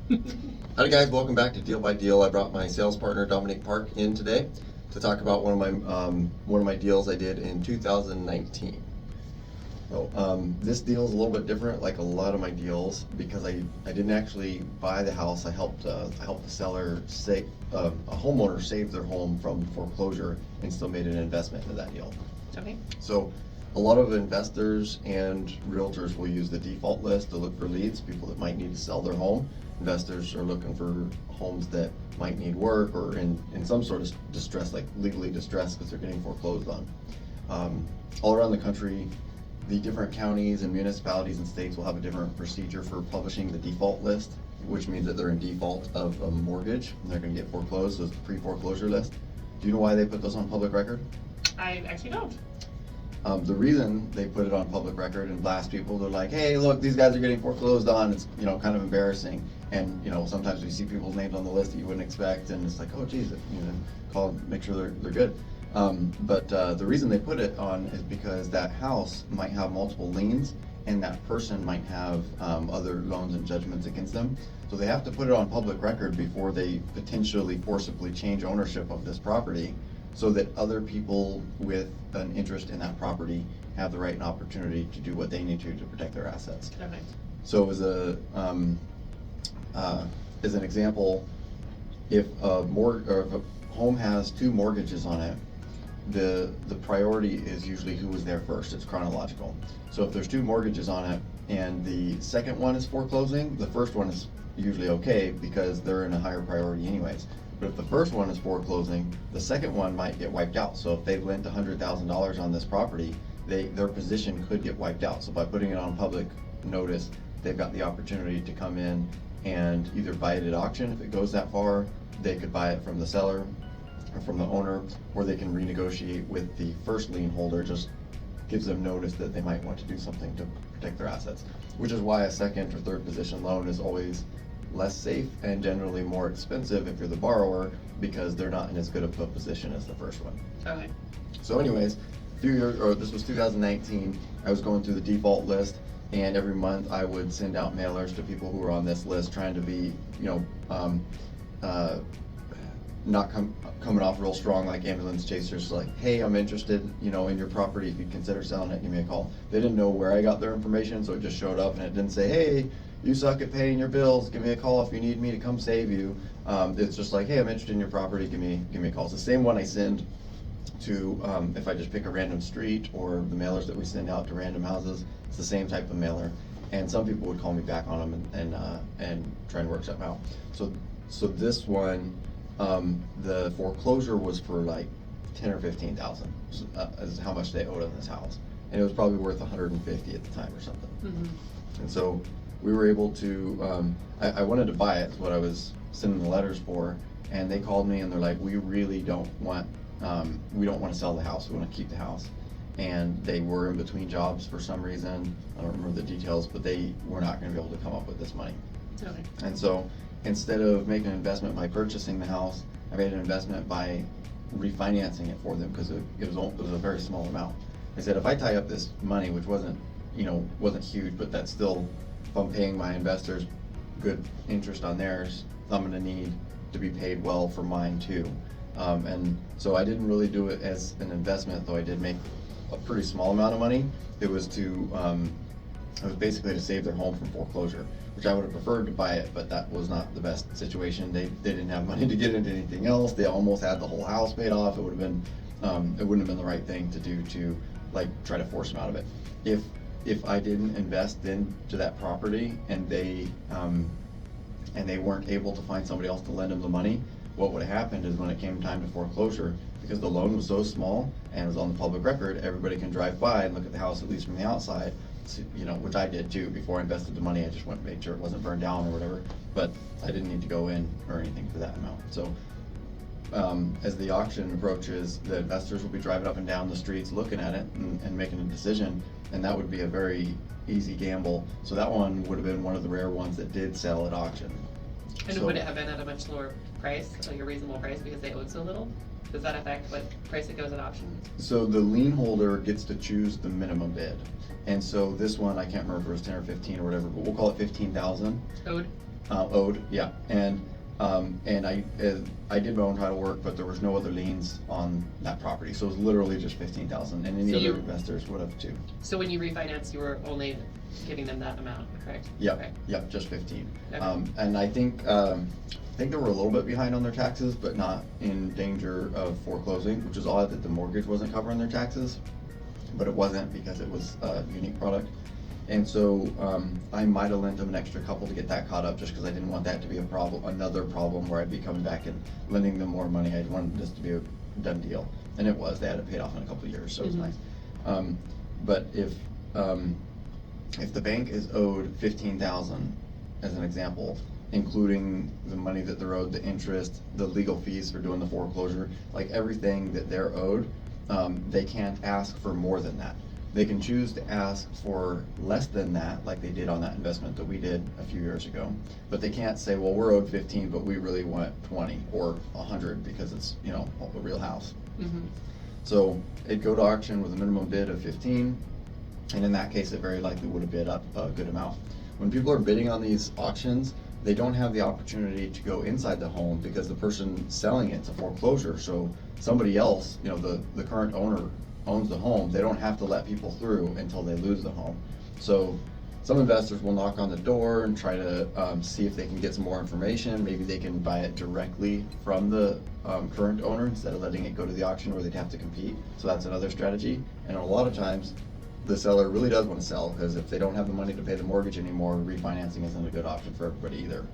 Howdy guys, welcome back to Deal by Deal. I brought my sales partner Dominic Park in today to talk about one of my deals I did in 2019. So this deal is a little bit different, like a lot of my deals, because I didn't actually buy the house. I helped the seller save a homeowner save their home from foreclosure and still made an investment into that deal. Okay. So a lot of investors and realtors will use the default list to look for leads, people that might need to sell their home. Investors are looking for homes that might need work or in some sort of distress, like legally distressed because they're getting foreclosed on. All around the country, the different counties and municipalities and states will have a different procedure for publishing the default list, which means that they're in default of a mortgage and they're going to get foreclosed. So it's the pre-foreclosure list. Do you know why they put those on public record? I actually don't. The reason they put it on public record and blast people, they're like, hey, look, these guys are getting foreclosed on. It's, kind of embarrassing. And, sometimes we see people's names on the list that you wouldn't expect, and it's like, oh, geez, call them, make sure they're good. But the reason they put it on is because that house might have multiple liens, and that person might have other loans and judgments against them. So they have to put it on public record before they potentially forcibly change ownership of this property, so that other people with an interest in that property have the right and opportunity to do what they need to protect their assets. Okay. So as an example, if a home has two mortgages on it, the priority is usually who was there first. It's chronological. So if there's two mortgages on it and the second one is foreclosing, the first one is usually okay because they're in a higher priority anyways. But if the first one is foreclosing, the second one might get wiped out. So if they've lent $100,000 on this property, their position could get wiped out. So by putting it on public notice, they've got the opportunity to come in and either buy it at auction if it goes that far. They could buy it from the seller or from the owner, or they can renegotiate with the first lien holder. Just gives them notice that they might want to do something to protect their assets, which is why a second or third position loan is always less safe and generally more expensive if you're the borrower, because they're not in as good of a position as the first one. Okay. So anyways, this was 2019, I was going through the default list, and every month I would send out mailers to people who were on this list, trying to be, not coming off real strong like ambulance chasers, like, hey, I'm interested, in your property. If you'd consider selling it, give me a call. They didn't know where I got their information, so it just showed up and it didn't say, hey, you suck at paying your bills, give me a call if you need me to come save you. It's just like, hey, I'm interested in your property, give me a call. It's the same one I send to, if I just pick a random street, or the mailers that we send out to random houses, it's the same type of mailer. And some people would call me back on them and try and work something out. So this one, the foreclosure was for like 10 or 15,000 is how much they owed on this house, and it was probably worth 150 at the time or something. Mm-hmm. And so we were able to, I wanted to buy it, is what I was sending the letters for, and they called me and they're like, we really don't want, we don't want to sell the house, we want to keep the house. And they were in between jobs for some reason, I don't remember the details, but they were not going to be able to come up with this money. Okay. And so instead of making an investment by purchasing the house, I made an investment by refinancing it for them, because it was a very small amount. I said, if I tie up this money, which wasn't huge, but that's still, if I'm paying my investors good interest on theirs, I'm gonna need to be paid well for mine too. And so I didn't really do it as an investment, though I did make a pretty small amount of money. It was basically to save their home from foreclosure, which I would have preferred to buy it, but that was not the best situation. They didn't have money to get into anything else. They almost had the whole house paid off. It would have been, it wouldn't have been the right thing to do, to like try to force them out of it. If I didn't invest into that property and they weren't able to find somebody else to lend them the money, what would have happened is when it came time to foreclosure, because the loan was so small and it was on the public record, everybody can drive by and look at the house, at least from the outside, which I did too. Before I invested the money, I just went and made sure it wasn't burned down or whatever, but I didn't need to go in or anything for that amount. So as the auction approaches, the investors will be driving up and down the streets looking at it and making a decision, and that would be a very easy gamble. So that one would have been one of the rare ones that did sell at auction. And So- would it have been at a much lower price, like a reasonable price, because they owed so little? Does that affect what price it goes at auction? So the lien holder gets to choose the minimum bid. And so this one, I can't remember if it was 10 or 15 or whatever, but we'll call it 15,000. Owed? Owed, yeah. And I did my own title work, but there was no other liens on that property. So it was literally just 15,000, and any So other you- investors would have too. So when you refinance, you were only giving them that amount, correct? Yep, Okay. yep, just 15. Okay. And I think they were a little bit behind on their taxes, but not in danger of foreclosing, which is odd that the mortgage wasn't covering their taxes, but it wasn't because it was a unique product. And so I might have lent them an extra couple to get that caught up, just because I didn't want that to be a problem, another problem where I'd be coming back and lending them more money. I wanted this to be a done deal, and it was. They had it paid off in a couple of years, so it was Mhm. nice. But if the bank is owed 15,000, as an example, including the money that they're owed, the interest, the legal fees for doing the foreclosure, like everything that they're owed, they can't ask for more than that. They can choose to ask for less than that, like they did on that investment that we did a few years ago. But they can't say, well, we're owed 15, but we really want 20 or 100 because it's, a real house. Mm-hmm. So it'd go to auction with a minimum bid of 15, and in that case, it very likely would have bid up a good amount. When people are bidding on these auctions, they don't have the opportunity to go inside the home because the person selling it's a foreclosure. So somebody else, the current owner owns the home. They don't have to let people through until they lose the home. So some investors will knock on the door and try to see if they can get some more information. Maybe they can buy it directly from the current owner instead of letting it go to the auction where they'd have to compete. So that's another strategy. And a lot of times, the seller really does want to sell, because if they don't have the money to pay the mortgage anymore, refinancing isn't a good option for everybody either.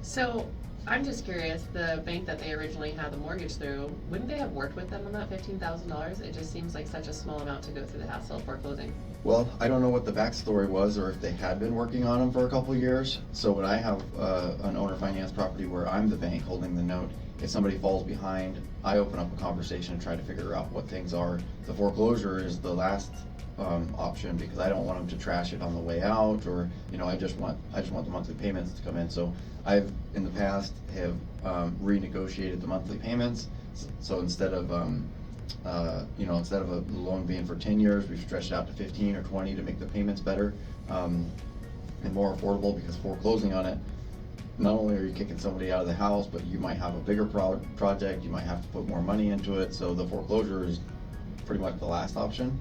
So, I'm just curious, the bank that they originally had the mortgage through, wouldn't they have worked with them on that $15,000? It just seems like such a small amount to go through the hassle of foreclosing. Well, I don't know what the backstory was, or if they had been working on them for a couple of years. So when I have an owner finance property where I'm the bank holding the note, if somebody falls behind, I open up a conversation and try to figure out what things are. The foreclosure is the last option, because I don't want them to trash it on the way out, or I just want the monthly payments to come in. So I've in the past have renegotiated the monthly payments. So instead of instead of a loan being for 10 years, we've stretched it out to 15 or 20 to make the payments better and more affordable, because foreclosing on it, not only are you kicking somebody out of the house, but you might have a bigger project, you might have to put more money into it. So the foreclosure is pretty much the last option.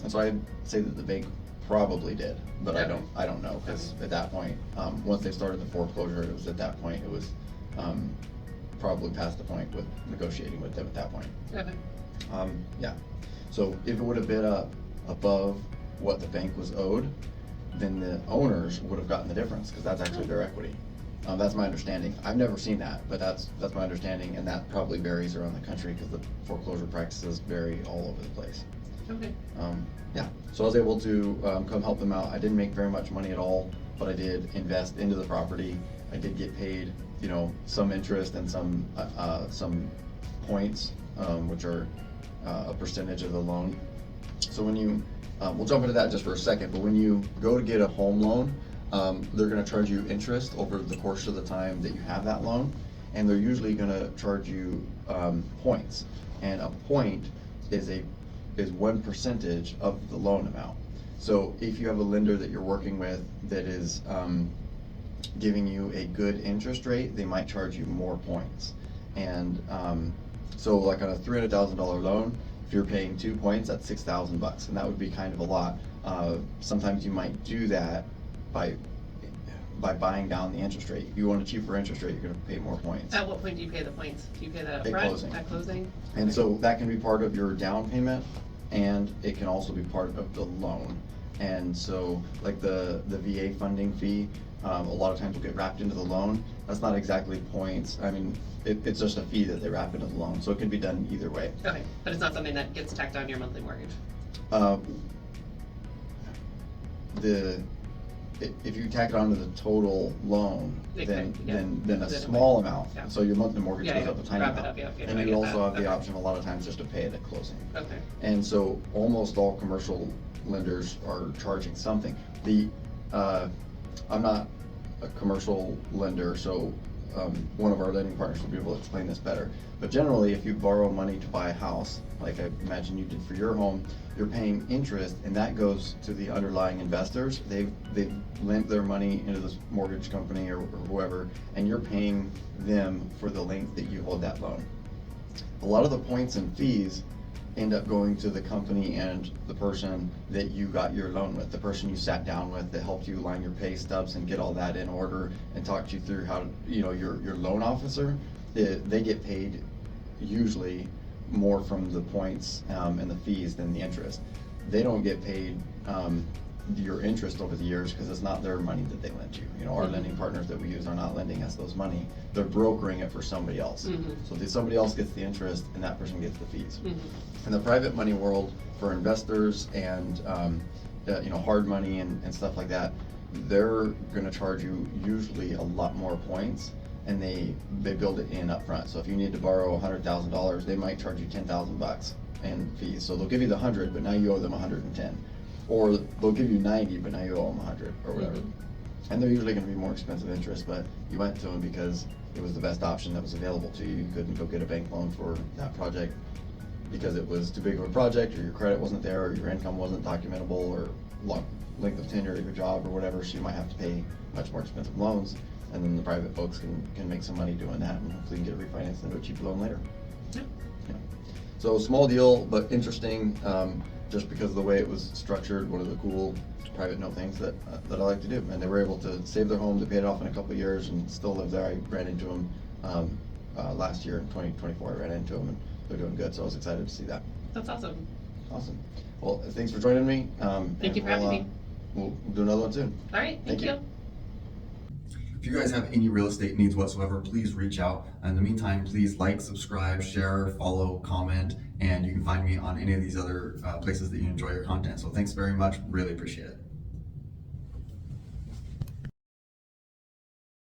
And so I'd say that the bank probably did, but Okay. I don't know, because at that point, once they started the foreclosure, it was at that point, it was probably past the point with negotiating with them at that point. Okay. Yeah, so if it would have been above what the bank was owed, then the owners would have gotten the difference, because that's actually their equity. That's my understanding. I've never seen that, but that's my understanding, and that probably varies around the country, because the foreclosure practices vary all over the place. Okay. Yeah, so I was able to come help them out. I didn't make very much money at all, but I did invest into the property. I did get paid, some interest and some points, which are a percentage of the loan. So when you, we'll jump into that just for a second, but when you go to get a home loan, they're gonna charge you interest over the course of the time that you have that loan, and they're usually gonna charge you points. And a point is one percentage of the loan amount. So if you have a lender that you're working with that is giving you a good interest rate, they might charge you more points. And so like on a $300,000 loan, if you're paying 2 points, that's $6,000, and that would be kind of a lot. Sometimes you might do that by buying down the interest rate. If you want a cheaper interest rate, you're gonna pay more points. At what point do you pay the points? Do you pay that up At front? closing. At closing? And so that can be part of your down payment, and it can also be part of the loan. And so like the VA funding fee, a lot of times will get wrapped into the loan. That's not exactly points. I mean, it's just a fee that they wrap into the loan, so it can be done either way. Okay, but it's not something that gets tacked on your monthly mortgage? If you tack it onto the total loan, then a small amount. Yeah. So your monthly mortgage Yeah, goes up a tiny wrap it amount. up, yeah, And I you get also that. have the Okay. option a lot of times just to pay it at closing. Okay. And so almost all commercial lenders are charging something. I'm not a commercial lender, so one of our lending partners will be able to explain this better. But generally, if you borrow money to buy a house, like I imagine you did for your home, you're paying interest, and that goes to the underlying investors. They've lent their money into this mortgage company or whoever, and you're paying them for the length that you hold that loan. A lot of the points and fees end up going to the company and the person that you got your loan with, the person you sat down with that helped you line your pay stubs and get all that in order and talked you through how, your loan officer, they get paid usually more from the points and the fees than the interest. They don't get paid your interest over the years because it's not their money that they lent you. Our lending partners that we use are not lending us those money. They're brokering it for somebody else. So somebody else gets the interest and that person gets the fees. In the private money world, for investors and hard money and stuff like that, they're going to charge you usually a lot more points, and they build it in up front. So if you need to borrow $100,000, they might charge you $10,000 in fees. So they'll give you the 100, but now you owe them 110. Or they'll give you 90, but now you owe them 100 or whatever. And they're usually going to be more expensive interest, but you went to them because it was the best option that was available to you. You couldn't go get a bank loan for that project because it was too big of a project, or your credit wasn't there, or your income wasn't documentable, or length of tenure of your job, or whatever. So you might have to pay much more expensive loans, and then the private folks can make some money doing that, and hopefully get it refinanced into a cheap loan later. Yeah. So small deal, but interesting. Just because of the way it was structured, one of the cool private note things that I like to do. And they were able to save their home, they paid it off in a couple of years and still live there. I ran into them last year in 2024. I ran into them and they're doing good, so I was excited to see that. That's awesome. Awesome. Well, thanks for joining me. Thank you for having me. We'll do another one soon. All right, thank you. If you guys have any real estate needs whatsoever, please reach out. In the meantime, please like, subscribe, share, follow, comment, and you can find me on any of these other places that you enjoy your content. So thanks very much. Really appreciate it.